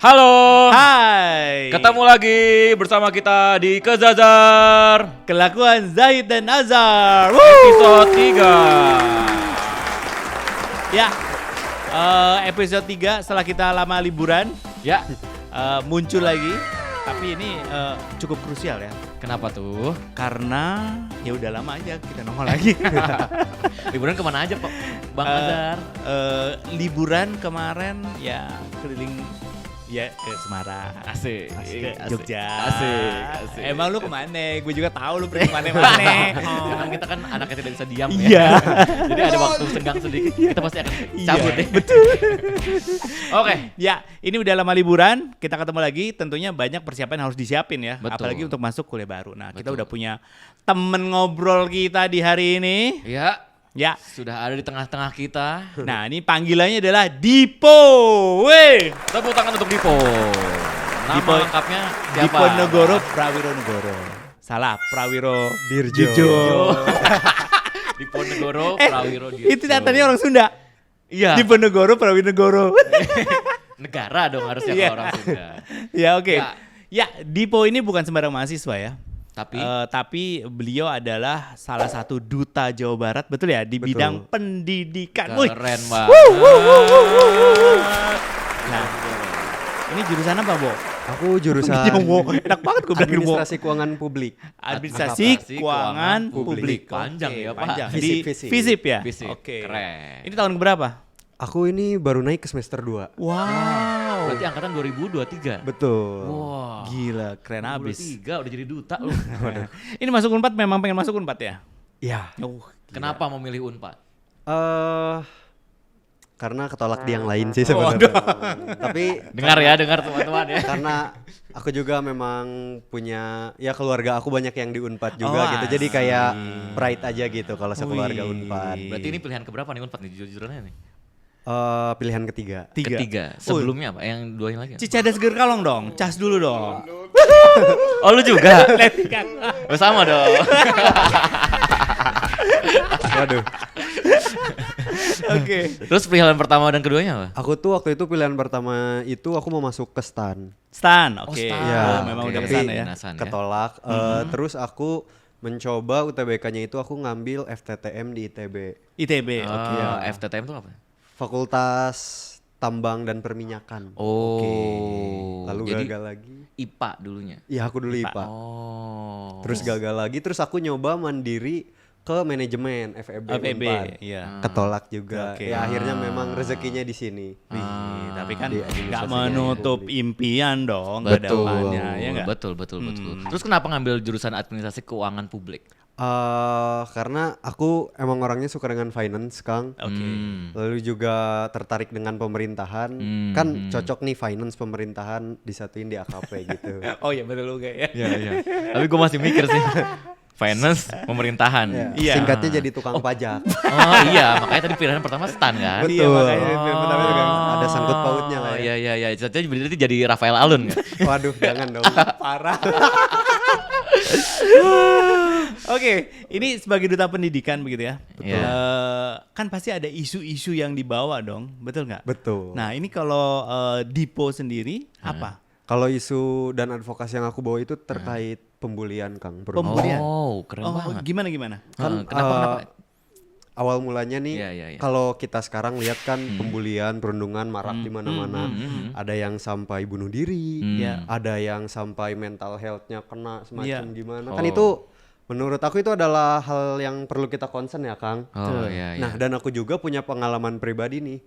Halo, Hai. ketemu lagi bersama kita di Kezazar Kelakuan Zahid dan Azhar. episode 3. Ya, episode 3 setelah kita lama liburan Ya, muncul lagi. Tapi ini cukup krusial ya. kenapa tuh? Karena ya udah lama aja kita nongol lagi. Liburan kemana aja Pak Bang Azhar? Liburan kemarin ya keliling ya Semarang. Asik, Jogja. Asik. Emang lu kemana? Gue juga tahu lu pergi kemana-mana. Ya kan kita kan anaknya tidak bisa diam ya. Iya. Jadi ada waktu senggang sedikit, kita pasti akan cabut ya. Betul. Oke. Ya, ini udah lama liburan, kita ketemu lagi. Tentunya banyak persiapan yang harus disiapin ya, Betul. apalagi untuk masuk kuliah baru. Nah, kita Betul. udah punya temen ngobrol kita di hari ini. Ya, Ya, sudah ada di tengah-tengah kita. nah ini panggilannya adalah Dipo. Weh, Tepuk tangan untuk Dipo. Nama Dipo- lengkapnya siapa? Dipo Negoro Prawiro Negoro. Salah, Prawiro Dirjo. Dipo Negoro Eh, Prawiro Dirjo. itu tadi orang Sunda. Iya. Dipo Negoro Prawiro Negoro. Negara dong harusnya Iya. kalau orang Sunda. Ya, oke. Ya. Ya, Dipo ini bukan sembarang mahasiswa ya. Tapi Tapi beliau adalah salah satu duta Jawa Barat, betul ya, di Betul. bidang pendidikan. Wih. keren banget. Nah, ini jurusan apa, Bo? Aku jurusan Enak banget gue bilang Bo. Administrasi Keuangan Publik. Administrasi Keuangan Publik. Panjang Oke, ya, Pak. panjang. Fisip, Di fisip. Fisip ya? Fisip, Oke. keren. Ini tahun berapa? Aku ini baru naik ke semester 2. Wow. Berarti angkatan 2023. Betul. Wah. Gila, keren abis. 2023 udah jadi duta lu. Ini masuk Unpad memang pengen masuk Unpad ya? Ya. Oh, Kenapa memilih Unpad? Karena ketolak di yang lain sih sebenarnya. Tapi Dengar teman-teman ya. karena aku juga memang punya ya keluarga aku banyak yang di Unpad juga Oh, gitu. Jadi kayak pride aja gitu kalau sekeluarga Wih. Unpad. Berarti ini pilihan keberapa nih Unpad nih jujur-jujurannya nih? Pilihan ketiga. Ketiga. Sebelumnya apa? Yang dua yang lagi? Cicadas Gerkalong dong, cas dulu dong. Oh lu juga? Oh, sama dong. Waduh. Oke. Terus pilihan pertama dan keduanya apa? Aku tuh waktu itu pilihan pertama itu aku mau masuk ke STAN. Stan, oke. Stan. Ya, Oh, memang Oke. udah kesana ya. Dinasan ya. Ketolak. Terus aku mencoba UTBK-nya itu aku ngambil FTTM di ITB. ITB, Oh, oke. FTTM itu apa? Fakultas Tambang dan Perminyakan. Oh. Lalu jadi gagal lagi. IPA dulunya. Iya aku dulu IPA. Oh. Terus gagal lagi. Terus aku nyoba mandiri ke manajemen FEB. FEB, Unpad. iya. Ketolak juga. Oke. Ya akhirnya memang rezekinya di sini. Wih, tapi kan Di nggak administrasi menutup publik. impian dong ke Betul. depannya, ya nggak? Betul. Terus kenapa ngambil jurusan administrasi keuangan publik? Karena aku emang orangnya suka dengan finance, Kang. Oke. Lalu juga tertarik dengan pemerintahan. Kan cocok nih finance pemerintahan disatuin di AKP gitu. Oh iya betul juga ya. Iya. Tapi gue masih mikir sih. Finance, pemerintahan. Ya, Iya. Singkatnya jadi tukang pajak. Oh iya, makanya tadi pilihan pertama STAN kan? Iya, makanya pertama juga ada sangkut pautnya lah ya. Iya. Jadi berarti jadi Rafael Alun kan? Waduh, jangan dong. Parah. Oke, ini sebagai duta pendidikan begitu ya. Betul. Kan pasti ada isu-isu yang dibawa dong, betul nggak? Betul. Nah ini kalau Dipo sendiri apa? Kalau isu dan advokasi yang aku bawa itu terkait pembulian, Kang. Pembulian? Oh, keren Oh banget. gimana? Kan, Kan, kenapa? Awal mulanya nih, Iya. kalau kita sekarang lihat kan pembulian, perundungan marak di mana-mana. Ada yang sampai bunuh diri, Iya. ada yang sampai mental health-nya kena semacam Iya. gimana. Oh. Kan itu menurut aku itu adalah hal yang perlu kita concern ya, Kang. Oh iya. Nah, dan aku juga punya pengalaman pribadi nih.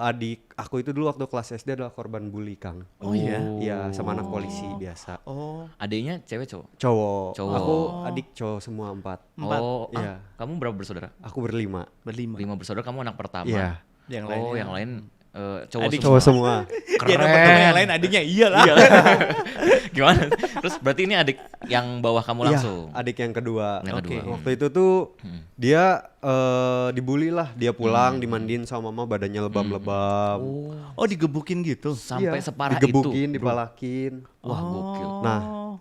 Adik aku itu dulu waktu kelas SD adalah korban bully, Kang. Oh iya? Iya, sama anak polisi biasa. Oh Adiknya cewek cowok? Cowok. Cowok. Aku adik cowok semua 4. Empat. Oh, Iya. kamu berapa bersaudara? Aku berlima. berlima. 5 bersaudara, kamu anak pertama. Iya. Yang Oh, lainnya. yang lain cowok Adik semua. Cowok semua. Ya dapat teman yang lain adiknya iyalah. Gimana? Terus berarti ini adik yang bawah kamu langsung? Iya, adik yang kedua. Yang kedua. Oke. Waktu itu tuh dia dibully lah, dia pulang dimandiin sama mama badannya lebam-lebam. Oh digebukin gitu. Sampai Iya, separah digebukin, itu. dipalakin. Wah, gokil.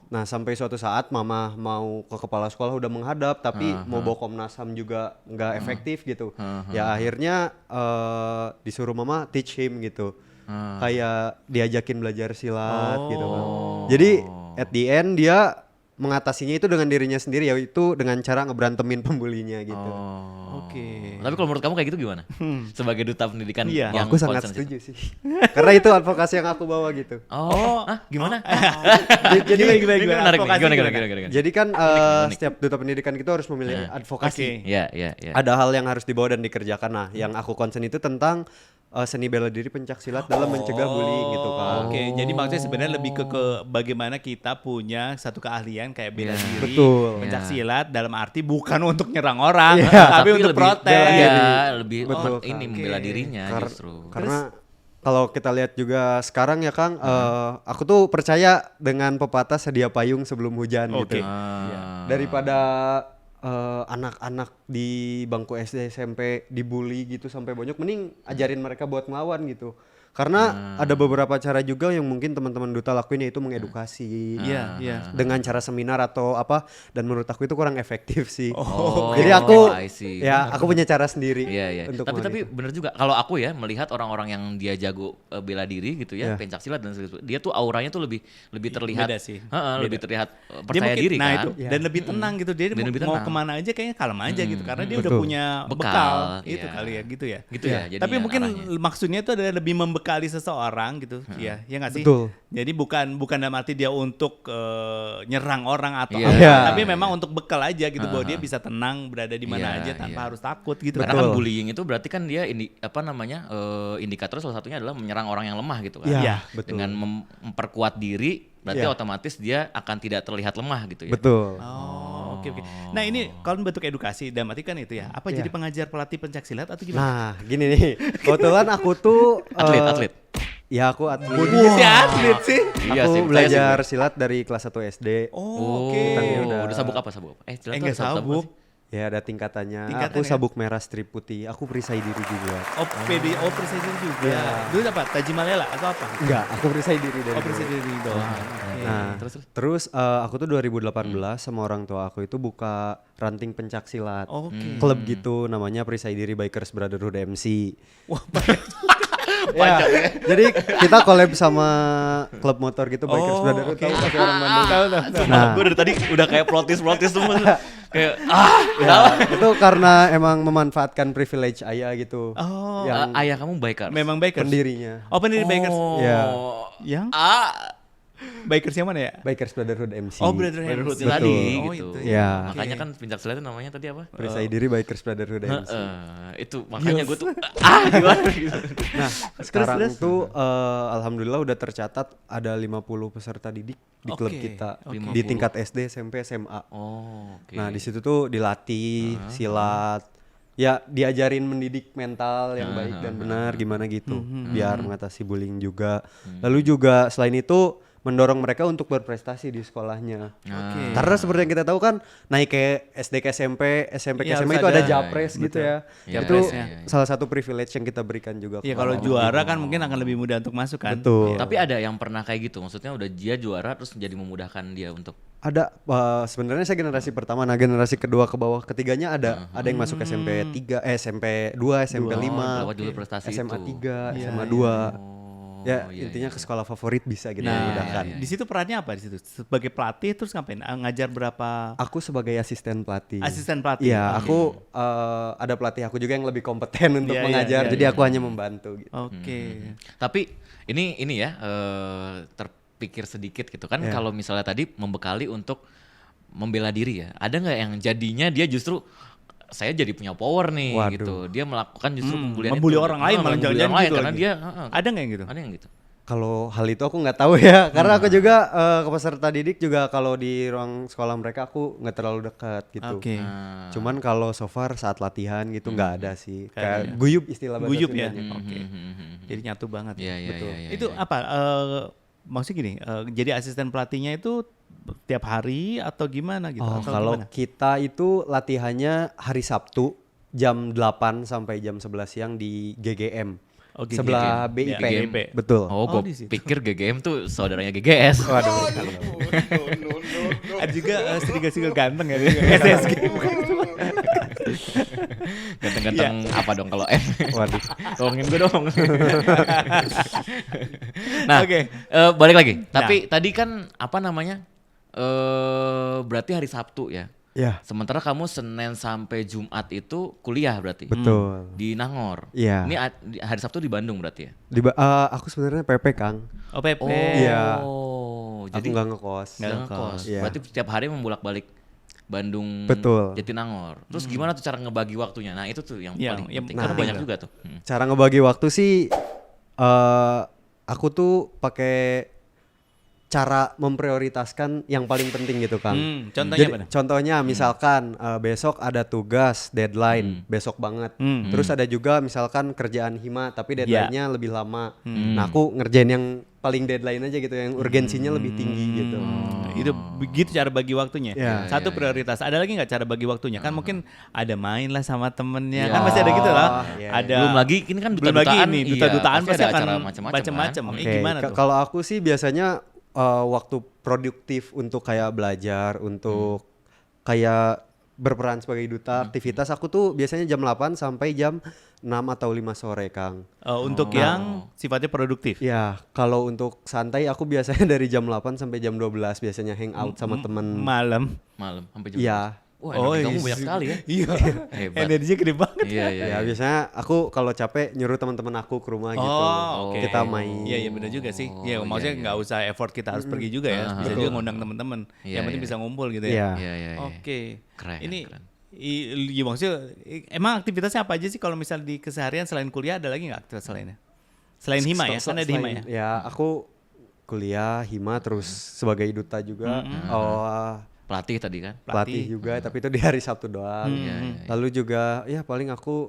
Nah sampai suatu saat mama mau ke kepala sekolah udah menghadap tapi mau bawa Komnas HAM juga nggak efektif gitu. Ya akhirnya disuruh mama teach him gitu. kayak diajakin belajar silat gitu kan. Oh. Jadi at the end dia mengatasinya itu dengan dirinya sendiri, yaitu dengan cara ngeberantemin pembulinya gitu. Oh. Oke. Tapi kalau menurut kamu kayak gitu gimana? Sebagai duta pendidikan Iya. yang Aku sangat concern setuju sih. Karena itu advokasi yang aku bawa gitu. Oh, hah? Gimana? Jadi Ini menarik nih. Advokasi Gimana? Jadi kan unik. setiap duta pendidikan itu harus memilih advokasi. Iya. Ada hal yang harus dibawa dan dikerjakan. Nah, yang aku concern itu tentang seni bela diri pencaksilat dalam mencegah bullying gitu kan. Oke, jadi maksudnya sebenarnya lebih ke bagaimana kita punya satu keahlian kayak bela diri, Betul. pencak silat dalam arti bukan untuk nyerang orang, Iya. tapi untuk lebih protes. bela diri. Lebih Betul, ini Kang. membela Oke. dirinya justru. Karena kalau kita lihat juga sekarang ya Kang, aku tuh percaya dengan pepatah sedia payung sebelum hujan Oke. gitu. Ah. Daripada anak-anak di bangku SD SMP dibully gitu sampai bonyok, mending ajarin mereka buat ngelawan gitu. Karena ada beberapa cara juga yang mungkin teman-teman duta lakuin, yaitu mengedukasi Iya. dengan cara seminar atau apa, dan menurut aku itu kurang efektif sih. Oh, Jadi aku I see. aku punya cara sendiri Iya. untuk Tapi melawan itu. bener juga. Kalau aku ya melihat orang-orang yang dia jago bela diri gitu ya, Iya. pencak silat dan sebagainya, dia tuh auranya tuh lebih terlihat. Beda sih. Lebih Beda. terlihat Dia percaya mungkin, diri nah kan. itu dan lebih tenang gitu, dia Dan lebih mau tenang. kemana aja kayaknya kalem aja gitu, karena dia udah Betul. punya Bekal, bekal itu iya. kali ya gitu ya. Gitu ya, jadinya Tapi mungkin arahnya. maksudnya itu adalah lebih membekali seseorang gitu, ya nggak sih? Betul. Jadi bukan dalam arti dia untuk nyerang orang atau Iya. apa, Iya. tapi memang untuk bekal aja gitu, bahwa dia bisa tenang berada di mana Iya, aja tanpa iya. harus takut gitu. Karena kan Betul. bullying itu berarti kan dia indikator salah satunya adalah menyerang orang yang lemah gitu kan. Iya, betul. Dengan memperkuat diri berarti Iya. otomatis dia akan tidak terlihat lemah gitu ya. Betul. Oh, oke. Nah ini kalau bentuk edukasi, dalam arti kan itu ya. Apa jadi pengajar pelatih pencak silat atau gimana? Nah, gini nih. Kebetulan aku tuh Atlet. Ya, aku atlet. Bodinya si atlet sih. Iya Aku sih, percaya sih belajar gue. silat dari kelas 1 SD. Oh, oke. Udah sabuk apa? Silat tuh Enggak sabuk apa sabuk. sih? Ya, ada tingkatannya. Tingkatan Aku ya? sabuk merah strip putih. Aku perisai diri juga. Oh, presiden juga. Iya. Dulu apa? Tajimalela atau apa? Enggak, aku perisai diri dari Oh, dulu. presiden doang. Oke. Nah, Terus? terus aku tuh 2018 sama orang tua aku itu buka ranting pencak silat. Oke. Klub gitu, namanya Perisai Diri Bikers Brotherhood MC. Wah, Ya, jadi kita collab sama klub motor gitu, Bikers Brotherhood. oke. Tahu pasti orang Bandung. Tahu. Nah. Gue dari tadi udah kayak protes semua. Kayak Ya, itu karena emang memanfaatkan privilege ayah gitu. Oh, yang ayah kamu bikers. memang bikers. pendirinya. Oh, pendiri bikers. Ya. Yang Ah, bikers yang mana ya? Bikers Brotherhood MC. Oh, Brotherhood Brotherhood MC. tadi Oh, gitu. itu Ya. Makanya kan pencak silat itu namanya tadi apa? Perisai Diri Bikers Brotherhood MC. Itu makanya gue tuh gimana gitu. Nah, sekarang terus. tuh alhamdulillah udah tercatat ada 50 peserta didik di klub Oke, kita oke. di tingkat SD, SMP, SMA. Oh, oke. Nah, di situ tuh dilatih silat. Ya, diajarin mendidik mental yang baik dan benar gimana gitu biar mengatasi bullying juga. Lalu juga selain itu mendorong mereka untuk berprestasi di sekolahnya. Oke. Karena seperti yang kita tahu kan, naik ke SD ke SMP, SMP ke Iya, SMA harus itu ada ada. japres gitu ya. Iya, Itu iya. salah satu privilege yang kita berikan juga. Iya, ke kalau orang. juara kan mungkin akan lebih mudah untuk masuk kan. Betul. Tapi ada yang pernah kayak gitu, maksudnya udah dia juara terus jadi memudahkan dia untuk Ada sebenarnya saya generasi pertama, nah generasi kedua ke bawah ketiganya ada yang masuk SMP 3, SMP 2, SMP 5, lewat jalur prestasi SMA itu. 3, Iya, SMA iya. 2. Ya, iya, intinya ke sekolah favorit bisa kita Nah, mudahkan. di situ perannya apa di situ? Sebagai pelatih terus ngapain? Ngajar berapa Aku sebagai asisten pelatih. asisten pelatih? Iya, Oke. aku ada pelatih aku juga yang lebih kompeten untuk Iya, iya, mengajar, iya, jadi iya. aku hanya membantu gitu. Oke. Tapi ini ya terpikir sedikit gitu kan Iya. kalau misalnya tadi membekali untuk membela diri ya. Ada nggak yang jadinya dia justru saya jadi punya power nih Waduh. gitu. Dia melakukan justru pembulian membuli itu. orang lain malah membuli jangan-jangan orang lain gitu karena lagi. dia Ada nggak yang gitu? ada yang gitu. Kalau hal itu aku nggak tahu ya, karena aku juga ke peserta didik juga kalau di ruang sekolah mereka aku nggak terlalu dekat gitu. Oke. Cuman kalau so far saat latihan gitu nggak ada sih. Kayak Kayak guyup istilah bahasa Guyup ya. Sundanya. Oke. Jadi nyatu banget. Iya, iya, Betul. iya, iya, Itu iya. apa? Maksudnya gini, jadi asisten pelatihnya itu tiap hari atau gimana gitu? Oh, Atau kalau gimana? kita itu latihannya hari Sabtu jam 8 sampai jam 11 siang di GGM. Oh, GGM. Sebelah Ya, BIP. GGM. Betul. Oh, Oh, gue di situ. pikir GGM tuh saudaranya GGS. Waduh. Ada juga Serigala ganteng ya. SSG. Ganteng-ganteng apa dong kalau M? Waduh. Tolongin gue dong. Nah, Oke. balik lagi. Tapi tadi kan apa namanya? Berarti hari Sabtu ya. Ya, Sementara kamu Senin sampai Jumat itu kuliah berarti. betul. Di Nangor. Iya. Ini hari Sabtu di Bandung berarti ya? Aku sebenarnya PP Kang. Oh, PP. Iya. Oh, Aku jadi nggak ngekos. nggak ngekos. ngekos. Iya. Berarti setiap hari membolak-balik Bandung, Betul. Jatinangor. Terus gimana tuh cara ngebagi waktunya? Nah itu tuh yang Iya, paling yang penting. nah, Karena banyak iya. juga tuh. Cara ngebagi waktu sih, aku tuh pakai cara memprioritaskan yang paling penting gitu Kang. Contohnya Jadi, apa? Nah? contohnya misalkan besok ada tugas deadline besok banget. Terus ada juga misalkan kerjaan hima tapi deadline-nya lebih lama. Nah aku ngerjain yang paling deadline aja gitu, yang urgensinya lebih tinggi gitu. Itu begitu cara bagi waktunya. Iya. Satu prioritas. Ada lagi nggak cara bagi waktunya? Kan mungkin ada main lah sama temennya. Iya. Kan pasti ada gitu lah. Iya. Ada. Belum lagi ini kan belum lagi duta-dutaan. ini Iya, duta-dutaan pasti pasti ada akan acara macam-macam macam-macam. kan? Ini Oke, gimana tuh? kalau aku sih biasanya waktu produktif untuk kayak belajar, untuk kayak berperan sebagai duta aktivitas aku tuh biasanya jam 8 sampai jam 6 atau 5 sore Kang. Untuk yang sifatnya produktif. Ya, kalau untuk santai aku biasanya dari jam 8 sampai jam 12 biasanya hangout sama temen. Malam. Malam sampai jam Iya. 12. Wah, energi kamu banyak sekali ya. Iya. Hebat. Energinya gede banget. Iya, iya. Ya, biasanya aku kalau capek nyuruh teman-teman aku ke rumah gitu. Oh, oke. Kita main. Iya, iya benar juga sih. Iya, Oh, maksudnya iya, nggak usah effort kita harus pergi juga ya. Bisa juga ngundang teman-teman. Iya, Yang penting iya. bisa ngumpul gitu Iya. ya. Iya, iya, iya. Oke. Keren, Ini keren. iya maksudnya emang aktivitasnya apa aja sih kalau misal di keseharian selain kuliah ada lagi nggak aktivitas lainnya? Selain hima ya, kan ada hima ya. Ya, aku kuliah hima terus sebagai duta juga. Pelatih tadi kan? Pelatih juga, tapi itu di hari Sabtu doang. Iya, iya, iya. Lalu juga ya paling aku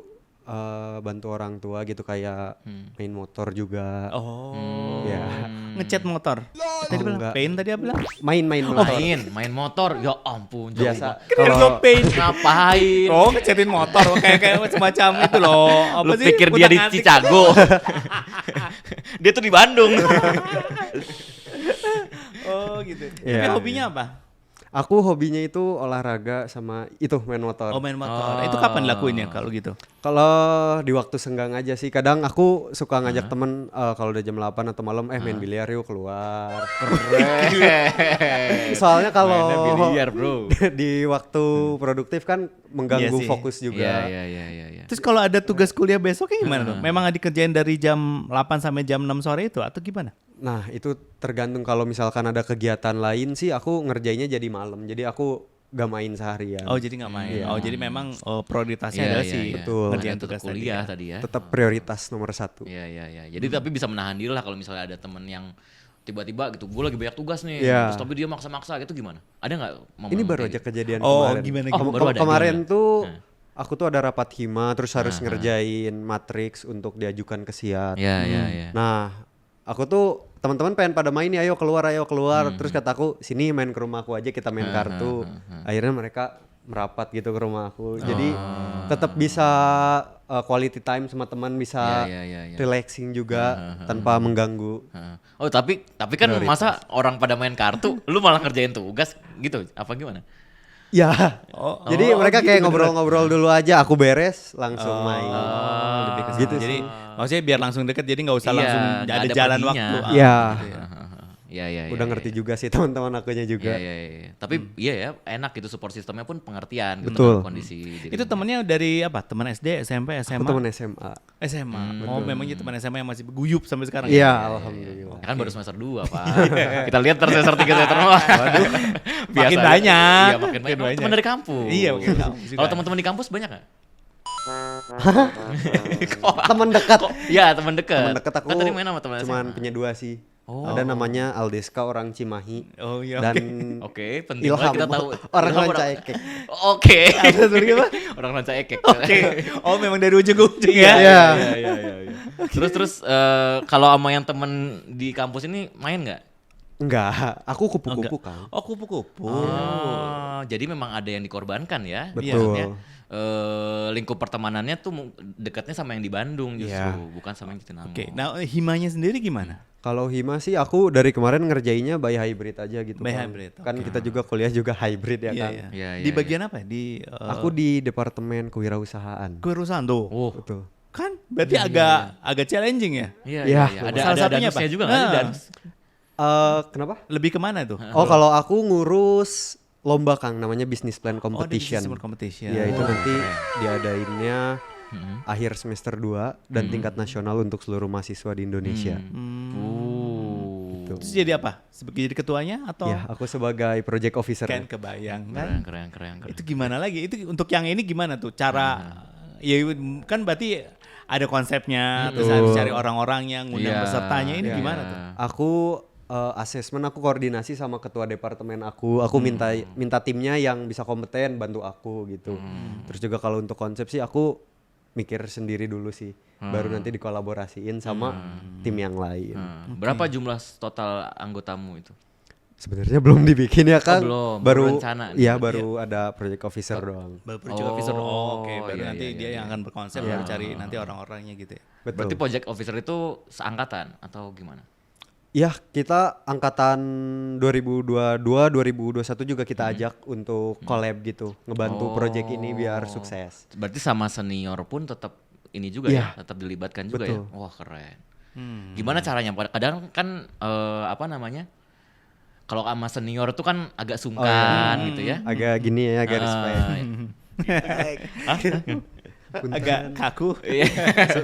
bantu orang tua gitu kayak main motor juga. Oh. Ya. Ngecat motor. Tadi bilang enggak. paint tadi apa bilang? Main motor. Main motor. Ya ampun. jauh Biasa. banget. Kan Kalau paint. Ngapain? Oh, ngecatin motor kayak semacam itu loh. Apa Lu sih? pikir dia di Utak-atik. Chicago? Dia tuh di Bandung. Oh, gitu. Iya, Tapi hobinya apa? aku hobinya itu olahraga sama itu main motor. Oh, main motor. Itu kapan lakuinnya kalau gitu? Kalau di waktu senggang aja sih, kadang aku suka ngajak temen kalau udah jam 8 atau malam main biliar yuk keluar. Soalnya kalau Mainnya biliar, bro. di waktu produktif kan mengganggu Iya sih. fokus juga. Iya. Terus kalau ada tugas kuliah besoknya gimana tuh? Memang dikerjain dari jam 8 sampai jam 6 sore itu atau gimana? Nah itu tergantung, kalau misalkan ada kegiatan lain sih aku ngerjainnya jadi malam. Jadi aku gak main seharian. Oh, jadi nggak main. Iya. Oh, jadi memang prioritasnya Iya, adalah iya, si iya. Betul. ngerjain Ada tugas kuliah tadi. tadi ya. Tetap prioritas nomor 1. Iya. Jadi tapi bisa menahan diri lah kalau misalnya ada temen yang tiba-tiba gitu, gue lagi banyak tugas nih, Iya. terus tapi dia maksa-maksa gitu gimana? Ada nggak? momen Ini baru kayak aja kejadian Oh, kemarin. gimana, Oh, gimana? baru ada Kemarin gimana? tuh aku tuh ada rapat hima, terus harus ngerjain matriks untuk diajukan ke SIAT. Iya. Nah, aku tuh teman-teman pengen pada main nih, ayo keluar. Terus kataku, sini main ke rumahku aja, kita main kartu. Akhirnya mereka merapat gitu ke rumah aku. Jadi tetap bisa quality time sama teman, bisa Iya. relaxing juga tanpa mengganggu. Oh tapi kan masa orang pada main kartu, lu malah ngerjain tugas gitu? Apa gimana? Ya. Oh, Jadi mereka gitu kayak beneran. ngobrol-ngobrol dulu aja, aku beres langsung main. Oh, lebih ke Gitu situ. Jadi sih. maksudnya biar langsung deket, jadi nggak usah Iya, langsung nggak ada ada jalan perginya. waktu. Iya. Iya. Udah ngerti juga sih teman-teman akunya juga. Iya. Tapi iya ya, enak gitu, support sistemnya pun pengertian gitu Betul. dengan kondisi diri. Itu temennya dari apa? Teman SD, SMP, SMA? Aku teman SMA. SMA. Oh, memangnya teman SMA yang masih guyup sampai sekarang. Iya, ya? alhamdulillah. Ya kan baru semester 2 Pak. Kita lihat semester 3 semester 4. Waduh. Makin banyak. Iya, makin banyak. Teman dari kampus. Iya, makin kampus juga. Kalau teman-teman di kampus banyak nggak? Teman dekat. Iya, teman dekat. Teman dekat aku. Kan tadi main sama teman Cuman SMA. punya 2 sih. Oh. Ada namanya Aldeska, orang Cimahi. Oh iya. Dan Oke, penting Ilham, banget kita tahu. orang Ilham Ranca Ekek. Oke. gimana? Orang Ranca Ekek. Oke. Oh, memang dari ujung ke ujung ya. Iya. Iya. Terus kalau sama yang temen di kampus ini main nggak? Enggak, aku kupu-kupu kan. Oh, kupu-kupu. Oh, jadi memang ada yang dikorbankan ya. Betul. Maksudnya, lingkup pertemanannya tuh dekatnya sama yang di Bandung justru, Iya. bukan sama yang Jatinangor. Oke, nah himanya sendiri gimana? Kalau Hima sih aku dari kemarin ngerjainnya by hybrid aja gitu. By Kang. hybrid, Kan oke. kita juga kuliah juga hybrid ya Iya, kan. iya. Iya, Di iya, bagian apa ya? Di Aku di departemen kewirausahaan. kewirausahaan tuh. Oh, Betul. Kan berarti agak challenging ya? iya, Iya, iya, iya. betul. Ada Salah satunya danusnya apa? juga nggak sih, Nah. danus? Kenapa? Lebih kemana tuh? Oh, kalau aku ngurus lomba Kang, namanya business plan Oh, di competition. business competition. Iya, itu Oh, nanti keren. diadainnya akhir semester 2 dan tingkat nasional untuk seluruh mahasiswa di Indonesia. Terus jadi apa? Jadi ketuanya atau Ya, aku sebagai project officer. kan kebayang kan? Keren. Itu gimana lagi? Itu untuk yang ini gimana tuh cara? Ya kan berarti ada konsepnya, terus harus cari orang-orangnya, ngundang Iya, pesertanya. Ini iya. gimana tuh? Aku asesmen, aku koordinasi sama ketua departemen aku. Aku minta timnya yang bisa kompeten bantu aku gitu. Terus juga kalau untuk konsep sih aku mikir sendiri dulu sih. Baru nanti dikolaborasiin sama tim yang lain. Berapa jumlah total anggotamu itu? Sebenarnya belum dibikin ya Kang. belum, baru baru rencana nih. Iya, baru ada project officer doang. Baru project officer. Oh, oke. Baru iya, nanti iya, dia iya. yang akan berkonsep, baru cari nanti orang-orangnya gitu ya. Betul. Berarti project officer itu seangkatan atau gimana? Ya, kita angkatan 2022, 2021 juga kita ajak untuk collab gitu, ngebantu project ini biar sukses. Berarti sama senior pun tetap ini juga Iya. ya, tetap dilibatkan juga Betul. ya. Wah, keren. Gimana caranya? Kadang kan apa namanya? Kalau sama senior tuh kan agak sungkan gitu ya. Agak gini ya, agak respect. Agak kaku. Iya.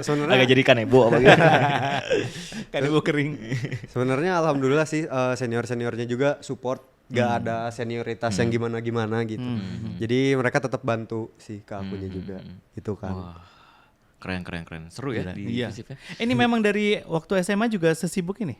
Sebenarnya Agak jadi kanebo apa gitu. Kan ibu kering. sebenarnya alhamdulillah sih senior-seniornya juga support, gak ada senioritas yang gimana-gimana gitu. Jadi mereka tetap bantu sih ke akunya juga. Itu kan. Wah, keren. Seru ya di Iya. FISIP ya. Ini memang dari waktu SMA juga sesibuk ini.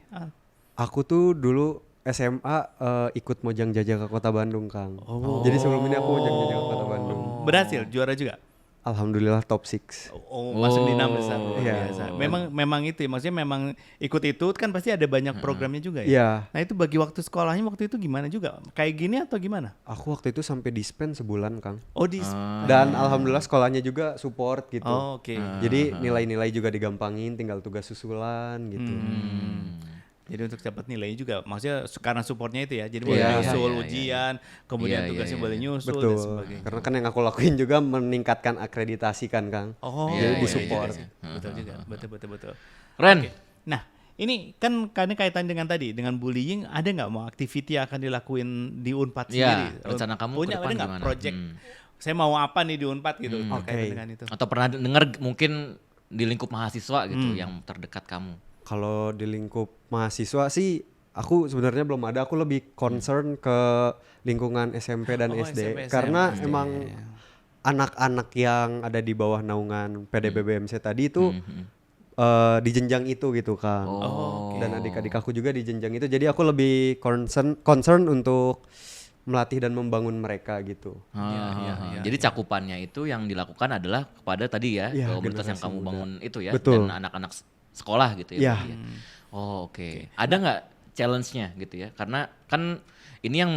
Aku tuh dulu SMA ikut Mojang Jajah ke Kota Bandung, Kang. Jadi sebelum ini aku Mojang Jajah ke Kota Bandung. Berhasil juara juga. Alhamdulillah top 6. Oh, masuk di 6 besar. Luar Iya. biasa. Memang itu ya, maksudnya memang ikut itu kan pasti ada banyak programnya juga ya. Iya. Nah, itu bagi waktu sekolahnya waktu itu gimana juga? Kayak gini atau gimana? Aku waktu itu sampai dispen sebulan, Kang. Oh, di Dan alhamdulillah sekolahnya juga support gitu. Oh, oke. Jadi nilai-nilai juga digampangin, tinggal tugas susulan gitu. Jadi untuk dapat nilai juga, maksudnya karena supportnya itu ya. Jadi Iya, boleh iya, nyusul iya, ujian, kemudian Iya, tugasnya iya, boleh iya. nyusul dan Betul. sebagainya. Karena kan yang aku lakuin juga meningkatkan akreditasi kan, Kang. Oh, Iya, Jadi iya, disupport. iya, iya. Betul juga, betul. Keren. Oke. Nah, ini kan karena kaitan dengan tadi, dengan bullying, ada nggak mau activity yang akan dilakuin di Unpad Iya, sendiri? rencana kamu Punya ke depan ada nggak gimana? project? Saya mau apa nih di Unpad gitu, Oke. terkait dengan itu. Atau pernah dengar mungkin di lingkup mahasiswa gitu yang terdekat kamu? Kalau di lingkup mahasiswa sih aku sebenarnya belum ada. Aku lebih concern ke lingkungan SMP dan Oh, SD SMP, karena SD. emang anak-anak yang ada di bawah naungan PDBBMC tadi itu di jenjang itu gitu, Kang. Oh, Dan adik-adik aku juga di jenjang itu. Jadi aku lebih concern untuk melatih dan membangun mereka gitu. Jadi cakupannya itu yang dilakukan adalah kepada tadi ya, Iya, komunitas yang generasi kamu muda. bangun itu ya, Betul. dan anak-anak sekolah gitu ya. Iya. berarti ya. Oh, oke. Ada nggak challenge-nya gitu ya? Karena kan ini yang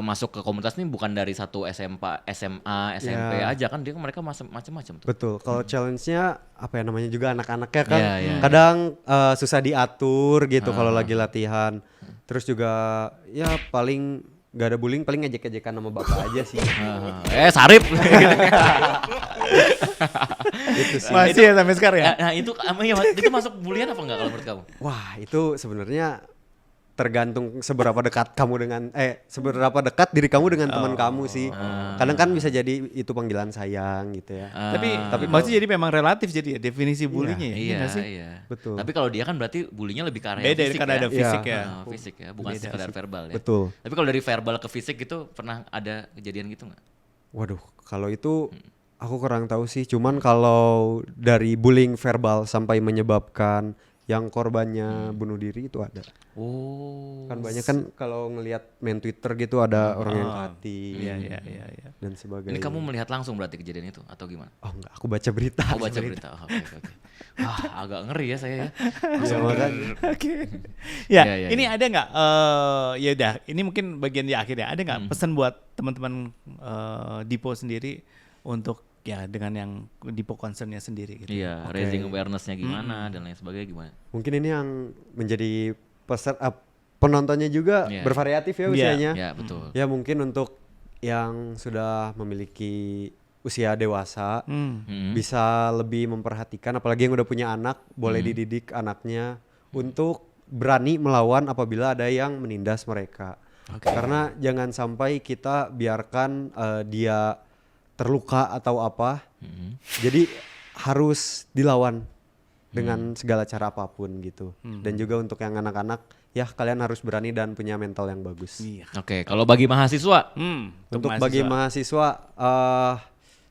masuk ke komunitas ini bukan dari satu SMA, SMP Iya. aja kan, dia mereka macam-macam tuh. Betul. Kalau challenge-nya apa ya namanya juga anak-anaknya kan Iya, iya, kadang susah diatur gitu kalau lagi latihan. Terus juga ya paling gak ada bullying, paling ngejek-ngejekan sama bapak aja sih. Sarip. Itu sih. Masih ya sampai sekarang ya? Nah, itu masuk bulian apa enggak kalau menurut kamu? Wah, itu sebenarnya tergantung seberapa dekat kamu dengan seberapa dekat diri kamu dengan teman kamu sih. Kadang kan bisa jadi itu panggilan sayang gitu ya. Tapi maksudnya jadi memang relatif jadi ya definisi bullyingnya ya? Iya, nggak sih? iya. Betul. Tapi kalau dia kan berarti bulinya lebih ke arah Beda fisik karena ya. ada fisik Iya. ya. Fisik ya, bukan Beda. sekedar verbal ya. Betul. Tapi kalau dari verbal ke fisik itu pernah ada kejadian gitu nggak? Waduh, kalau itu aku kurang tahu sih. Cuman kalau dari bullying verbal sampai menyebabkan yang korbannya bunuh diri itu ada. Oh. Kan banyak kan kalau ngelihat main Twitter gitu ada orang yang mati Iya. dan sebagainya. Ini kamu melihat langsung berarti kejadian itu atau gimana? Oh enggak, aku baca berita. Oh, baca berita. Oh, oke. Wah, agak ngeri ya saya ya. Iya, makanya. Oke. Ya, Iya, iya, ini iya. ada nggak? Ya udah, ini mungkin bagian di akhir ya. Ada nggak pesan buat teman-teman Dipo sendiri untuk ya dengan yang Dipo concernnya sendiri gitu. Iya, raising awareness-nya gimana dan lain sebagainya gimana. Mungkin ini yang menjadi penontonnya juga Iya. bervariatif ya Iya. usianya. Ya, betul. Ya mungkin untuk yang sudah memiliki usia dewasa bisa lebih memperhatikan, apalagi yang udah punya anak, boleh dididik anaknya untuk berani melawan apabila ada yang menindas mereka. Karena jangan sampai kita biarkan dia terluka atau apa. Jadi harus dilawan dengan segala cara apapun gitu. Dan juga untuk yang anak-anak, ya kalian harus berani dan punya mental yang bagus. Iya. Oke, kalau bagi mahasiswa, Untuk bagi mahasiswa,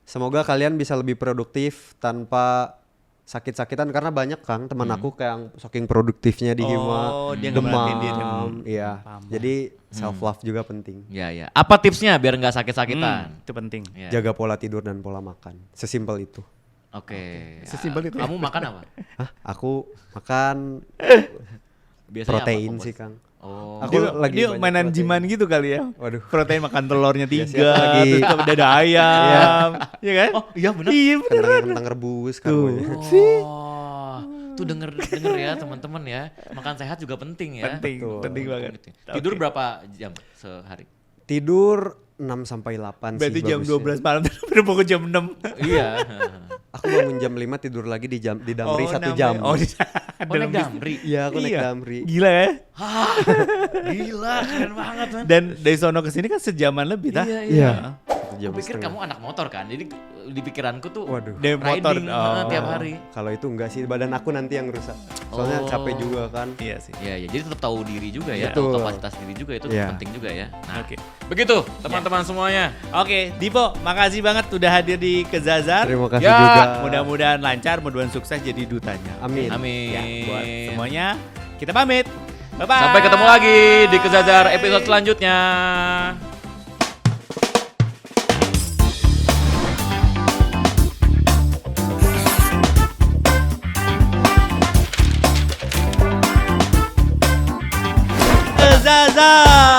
semoga kalian bisa lebih produktif tanpa sakit-sakitan, karena banyak Kang teman aku kayak yang saking produktifnya di Hima, dia nggak merhatiin diri. iya. Jadi self love juga penting. ya. Apa tipsnya biar nggak sakit-sakitan? Itu penting. Ya. Jaga pola tidur dan pola makan. Sesimpel itu. Oke. Sesimpel itu. Kamu makan apa? Hah? Aku makan Biasanya protein apa, sih Kompos? Kang. Oh. Aku Dia, lagi dia banyak mainan protein. jiman gitu kali ya. Waduh. Protein makan telurnya 3, siap lagi. terus tambah dada ayam. Iya kan? Oh, iya benar. Iya bener. Kentang rebus karbonya. Oh, tuh denger ya teman-teman ya. Makan sehat juga penting ya. Penting, Betul. penting banget. Tidur Oke. berapa jam sehari? Tidur 6 sampai 8 Berarti sih jam bagusnya. 12 malam udah pukul jam 6. Iya. Aku bangun jam 5 tidur lagi di Damri 1 namanya- jam. Oh, Oh, naik Damri. Iya, aku naik Iya. Damri. Gila ya. Gila, keren banget man. Dan dari sono ke sini kan sejaman lebih tah. Iya. Iya. 1 jam Aku pikir setengah. kamu anak motor kan. Jadi di pikiranku tuh Waduh. Dari motor. riding Oh. tiap hari. Kalau itu enggak sih, badan aku nanti yang rusak. Soalnya Oh. capek juga kan. Iya sih. Iya, jadi tetap tahu diri juga ya, tahu Betul. kapasitas diri juga itu Iya. penting juga ya. Nah, Oke. begitu teman-teman semuanya. Oke, Dipo, makasih banget udah hadir di Kezazar. Terima kasih Ya, juga. Mudah-mudahan lancar, mudah-mudahan sukses jadi dutanya. Amin. Amin. Ya, buat semuanya kita pamit. Bye-bye. Sampai ketemu lagi di Kezazar episode selanjutnya. Kezazar.